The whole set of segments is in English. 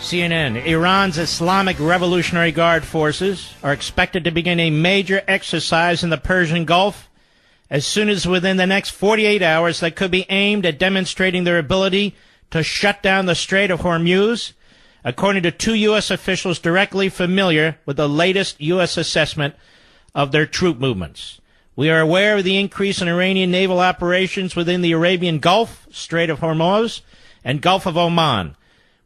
CNN, Iran's Islamic Revolutionary Guard forces are expected to begin a major exercise in the Persian Gulf as soon as within the next 48 hours that could be aimed at demonstrating their ability to shut down the Strait of Hormuz, according to two U.S. officials directly familiar with the latest U.S. assessment of their troop movements. We are aware of the increase in Iranian naval operations within the Arabian Gulf, Strait of Hormuz, and Gulf of Oman.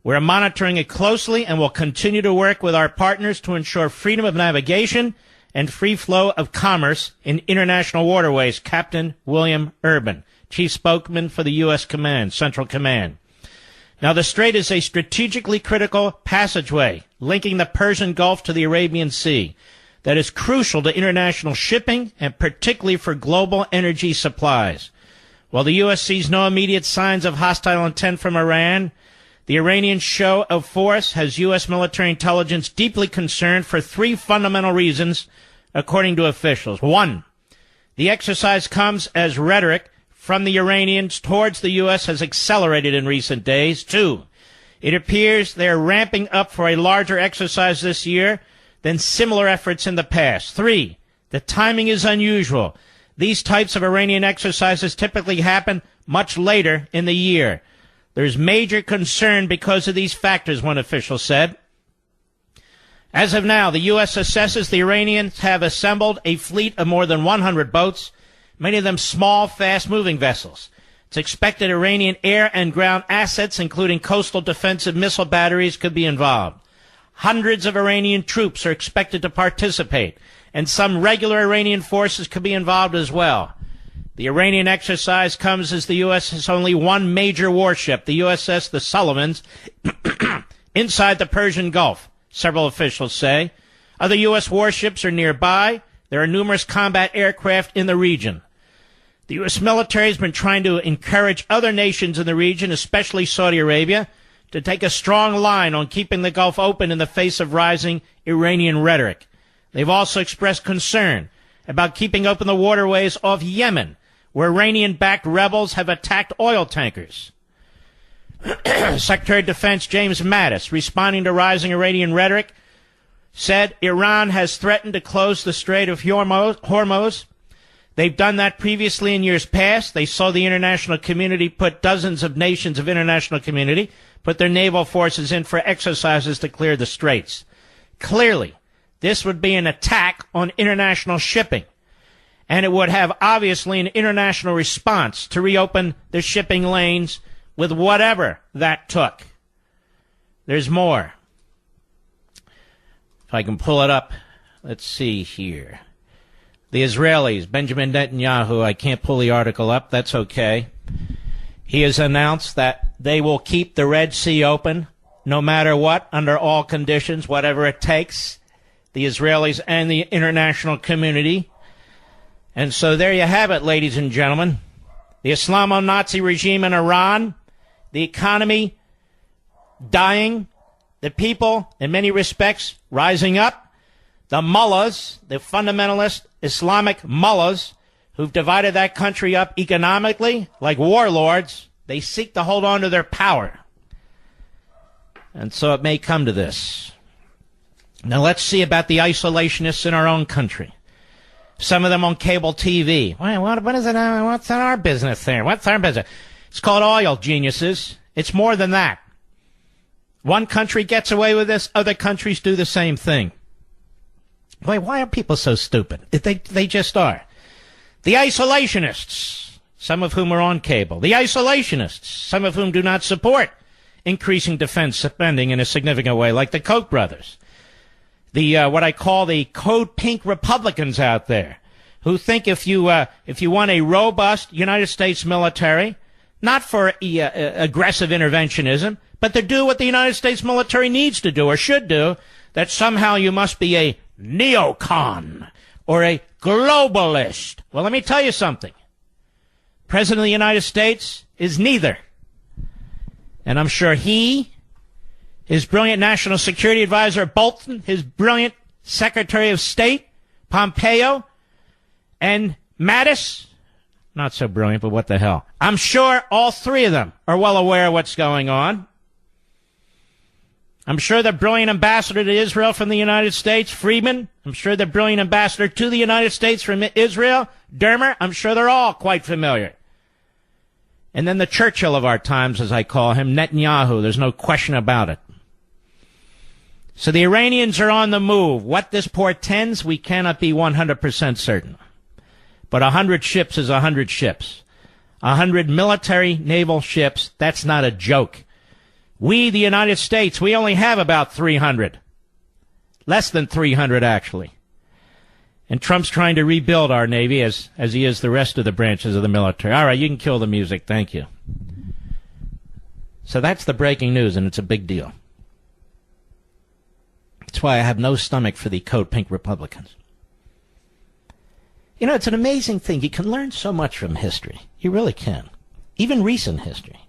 We're monitoring it closely and will continue to work with our partners to ensure freedom of navigation and free flow of commerce in international waterways, Captain William Urban, chief spokesman for the U.S. Command, Central Command. Now, the strait is a strategically critical passageway linking the Persian Gulf to the Arabian Sea that is crucial to international shipping and particularly for global energy supplies. While the U.S. sees no immediate signs of hostile intent from Iran, the Iranian show of force has U.S. military intelligence deeply concerned for three fundamental reasons, according to officials. One, the exercise comes as rhetoric from the Iranians towards the U.S. has accelerated in recent days. Two, it appears they are ramping up for a larger exercise this year than similar efforts in the past. Three, the timing is unusual. These types of Iranian exercises typically happen much later in the year. There's major concern because of these factors, one official said. As of now, the U.S. assesses the Iranians have assembled a fleet of more than 100 boats, many of them small, fast-moving vessels. It's expected Iranian air and ground assets, including coastal defensive missile batteries, could be involved. Hundreds of Iranian troops are expected to participate, and some regular Iranian forces could be involved as well. The Iranian exercise comes as the U.S. has only one major warship, the USS the Sullivans, inside the Persian Gulf, several officials say. Other U.S. warships are nearby. There are numerous combat aircraft in the region. The U.S. military has been trying to encourage other nations in the region, especially Saudi Arabia, to take a strong line on keeping the Gulf open in the face of rising Iranian rhetoric. They've also expressed concern about keeping open the waterways off Yemen, where Iranian-backed rebels have attacked oil tankers. Secretary of Defense James Mattis, responding to rising Iranian rhetoric, said Iran has threatened to close the Strait of Hormuz. They've done that previously in years past. They saw the international community put dozens of nations of international community put their naval forces in for exercises to clear the straits. Clearly, this would be an attack on international shipping, and it would have obviously an international response to reopen the shipping lanes with whatever that took. There's more. If I can pull it up, let's see here. The Israelis, Benjamin Netanyahu, I can't pull the article up, that's okay. He has announced that they will keep the Red Sea open no matter what, under all conditions, whatever it takes, the Israelis and the international community. And so there you have it, ladies and gentlemen. The Islamo-Nazi regime in Iran, the economy dying, the people, in many respects, rising up, the mullahs, the fundamentalist Islamic mullahs, who've divided that country up economically like warlords, they seek to hold on to their power. And so it may come to this. Now let's see about the isolationists in our own country. Some of them on cable TV. What is it? What's in our business there? What's our business? It's called oil, geniuses. It's more than that. One country gets away with this, other countries do the same thing. Why are people so stupid? They just are. The isolationists, some of whom are on cable. The isolationists, some of whom do not support increasing defense spending in a significant way, like the Koch brothers. The what I call the Code Pink Republicans out there, who think if you want a robust United States military, not for aggressive interventionism, but to do what the United States military needs to do or should do, that somehow you must be a neocon or a globalist. Well, let me tell you something. President of the United States is neither. And I'm sure he, his brilliant National Security Advisor Bolton, his brilliant Secretary of State Pompeo, and Mattis, not so brilliant, but what the hell. I'm sure all three of them are well aware of what's going on. I'm sure the brilliant ambassador to Israel from the United States, Friedman. I'm sure the brilliant ambassador to the United States from Israel, Dermer. I'm sure they're all quite familiar. And then the Churchill of our times, as I call him, Netanyahu. There's no question about it. So the Iranians are on the move. What this portends, we cannot be 100% certain. But 100 ships is 100 ships. 100 military naval ships, that's not a joke. We, the United States, we only have about 300. Less than 300, actually. And Trump's trying to rebuild our Navy as he is the rest of the branches of the military. All right, you can kill the music. Thank you. So that's the breaking news, and it's a big deal. That's why I have no stomach for the Code Pink Republicans. You know, it's an amazing thing. You can learn so much from history. You really can. Even recent history.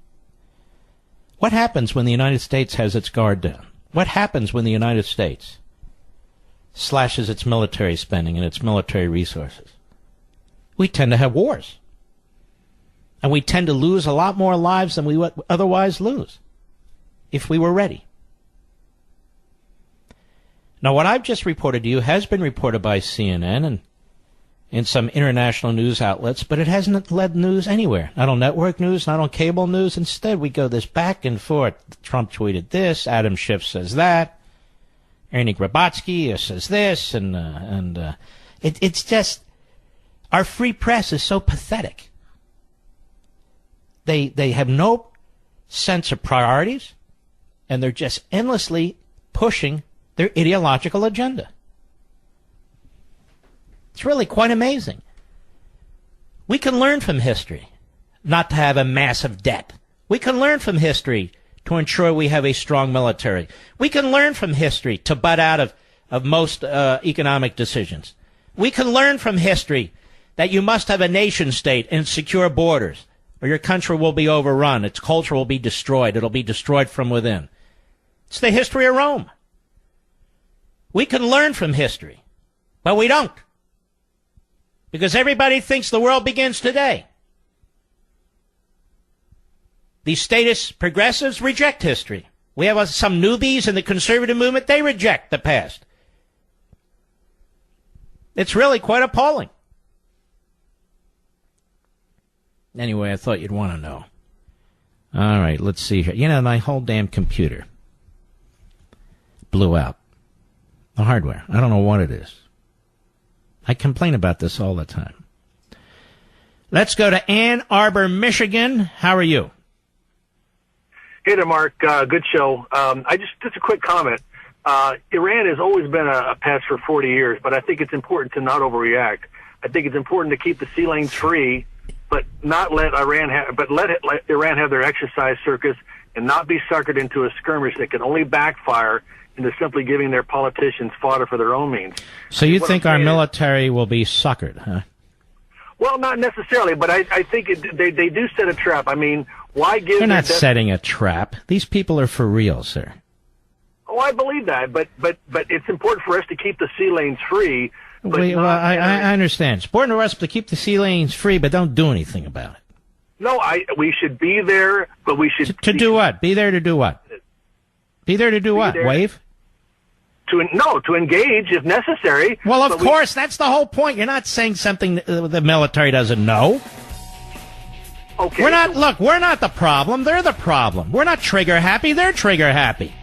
What happens when the United States has its guard down? What happens when the United States slashes its military spending and its military resources? We tend to have wars. And we tend to lose a lot more lives than we would otherwise lose if we were ready. Now, what I've just reported to you has been reported by CNN and in some international news outlets, but it hasn't led news anywhere. Not on network news, not on cable news. Instead, we go this back and forth. Trump tweeted this, Adam Schiff says that, Ernie Grabatsky says this, and it's just, our free press is so pathetic. They have no sense of priorities, and they're just endlessly pushing their ideological agenda. It's really quite amazing. We can learn from history not to have a massive debt. We can learn from history to ensure we have a strong military. We can learn from history to butt out of most economic decisions. We can learn from history that you must have a nation state and secure borders, or your country will be overrun. Its culture will be destroyed. It'll be destroyed from within. It's the history of Rome. We can learn from history, but we don't. Because everybody thinks the world begins today. The statist progressives reject history. We have some newbies in the conservative movement. They reject the past. It's really quite appalling. Anyway, I thought you'd want to know. All right, let's see here. You know, my whole damn computer blew out. The hardware. I don't know what it is. I complain about this all the time. Let's go to Ann Arbor, Michigan. How are you? Hey there, Mark. Good show. Just a quick comment. Iran has always been a pest for 40 years, but I think it's important to not overreact. I think it's important to keep the sea lanes free, but not let Iran let Iran have their exercise circus and not be suckered into a skirmish that can only backfire into simply giving their politicians fodder for their own means. So you think our military will be suckered, huh? Well, not necessarily, but I think they do set a trap. I mean, why give... They're not setting a trap. These people are for real, sir. Oh, I believe that, but it's important for us to keep the sea lanes free. I understand. It's important for us to keep the sea lanes free, but don't do anything about it. No, we should be there, but we should... To do what? Be there to do what? Be there to do what? Wave? To engage if necessary. Well, of course, that's the whole point. You're not saying something the military doesn't know. Okay. We're not the problem. They're the problem. We're not trigger happy. They're trigger happy.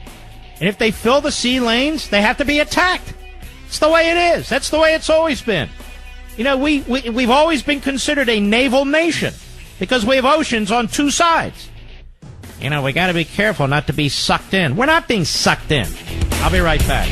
And if they fill the sea lanes, they have to be attacked. It's the way it is. That's the way it's always been. You know, we've always been considered a naval nation because we have oceans on two sides. You know, we got to be careful not to be sucked in. We're not being sucked in. I'll be right back.